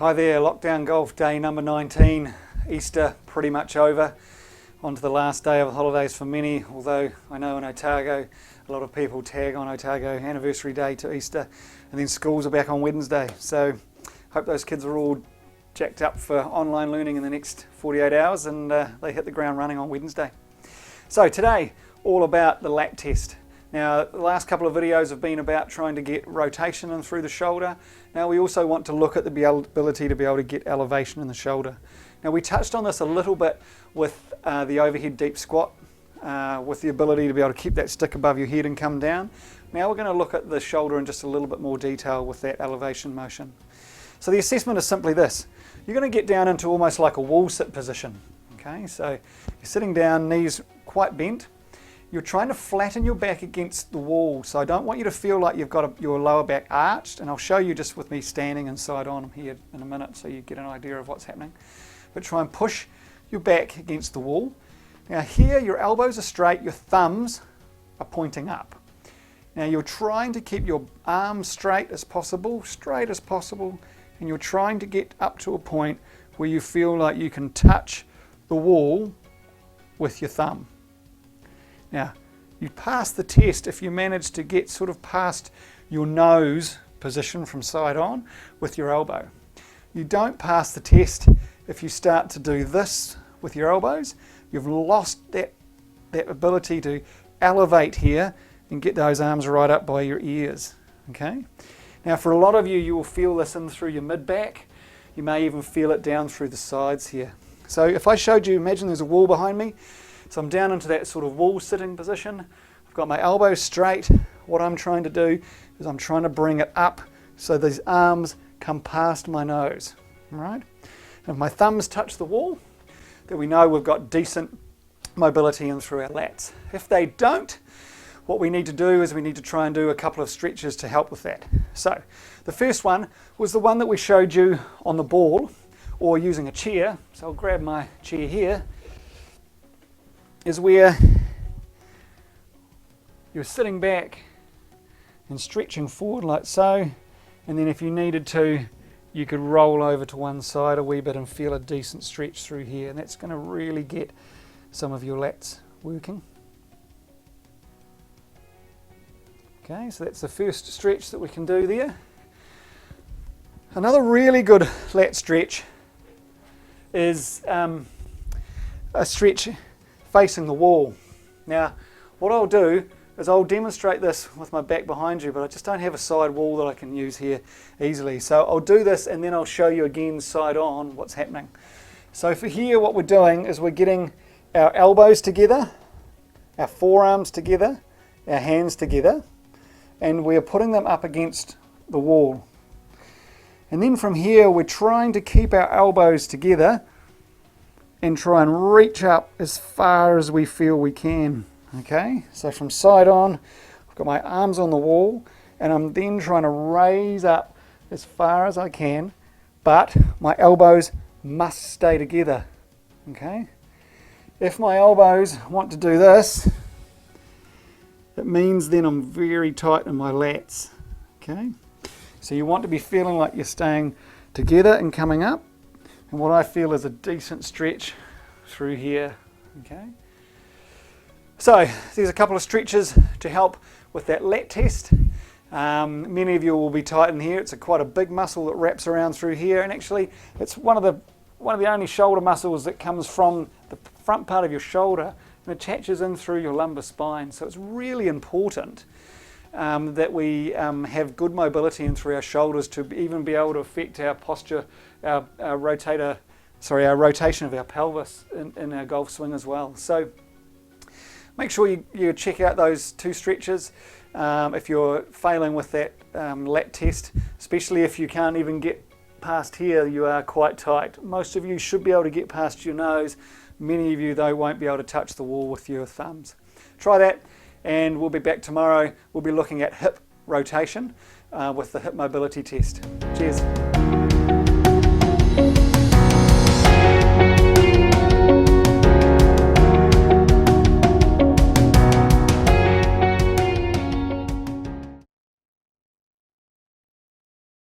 Hi there, lockdown golf day number 19, Easter pretty much over. On to the last day of holidays for many, although I know in Otago a lot of people tag on Otago anniversary day to Easter, and then schools are back on Wednesday. So hope those kids are all jacked up for online learning in the next 48 hours and they hit the ground running on Wednesday. So today, all about the lat test. Now, the last couple of videos have been about trying to get rotation in through the shoulder. Now, we also want to look at the ability to be able to get elevation in the shoulder. Now, we touched on this a little bit with the overhead deep squat, with the ability to be able to keep that stick above your head and come down. Now, we're going to look at the shoulder in just a little bit more detail with that elevation motion. So the assessment is simply this. You're going to get down into almost like a wall sit position. Okay, so you're sitting down, knees quite bent. You're trying to flatten your back against the wall, so I don't want you to feel like you've got your lower back arched, and I'll show you just with me standing and side on here in a minute so you get an idea of what's happening. But try and push your back against the wall. Now here your elbows are straight, your thumbs are pointing up. Now you're trying to keep your arms straight as possible, and you're trying to get up to a point where you feel like you can touch the wall with your thumb. Now, you pass the test if you manage to get sort of past your nose position from side on with your elbow. You don't pass the test if you start to do this with your elbows. You've lost that ability to elevate here and get those arms right up by your ears. Okay? Now, for a lot of you, you will feel this in through your mid-back. You may even feel it down through the sides here. So if I showed you, imagine there's a wall behind me. So I'm down into that sort of wall sitting position. I've got my elbows straight. What I'm trying to do is I'm trying to bring it up so these arms come past my nose. All right? And if my thumbs touch the wall, then we know we've got decent mobility in through our lats. If they don't, what we need to do is we need to try and do a couple of stretches to help with that. So the first one was the one that we showed you on the ball or using a chair. So I'll grab my chair here. Is where you're sitting back and stretching forward like so, and then if you needed to, you could roll over to one side a wee bit and feel a decent stretch through here, and that's going to really get some of your lats working. Okay, so that's the first stretch that we can do there. Another really good lat stretch is a stretch facing the wall. Now, what I'll do is I'll demonstrate this with my back behind you, but I just don't have a side wall that I can use here easily. So I'll do this and then I'll show you again side on what's happening. So for here, what we're doing is we're getting our elbows together, our forearms together, our hands together, and we're putting them up against the wall. And then from here, we're trying to keep our elbows together and try and reach up as far as we feel we can. Okay, so from side on, I've got my arms on the wall and I'm then trying to raise up as far as I can, but my elbows must stay together. Okay, if my elbows want to do this, it means then I'm very tight in my lats. Okay, so you want to be feeling like you're staying together and coming up. And what I feel is a decent stretch through here. Okay. So there's a couple of stretches to help with that lat test. Many of you will be tight in here. It's quite a big muscle that wraps around through here, and actually it's one of the only shoulder muscles that comes from the front part of your shoulder and attaches in through your lumbar spine. So it's really important that we have good mobility in through our shoulders to even be able to affect our posture, our rotation of our pelvis in our golf swing as well. So make sure you check out those two stretches if you're failing with that lat test, especially if you can't even get past here, you are quite tight. Most of you should be able to get past your nose. Many of you, though, won't be able to touch the wall with your thumbs. Try that. And we'll be back tomorrow. We'll be looking at hip rotation with the hip mobility test. Cheers.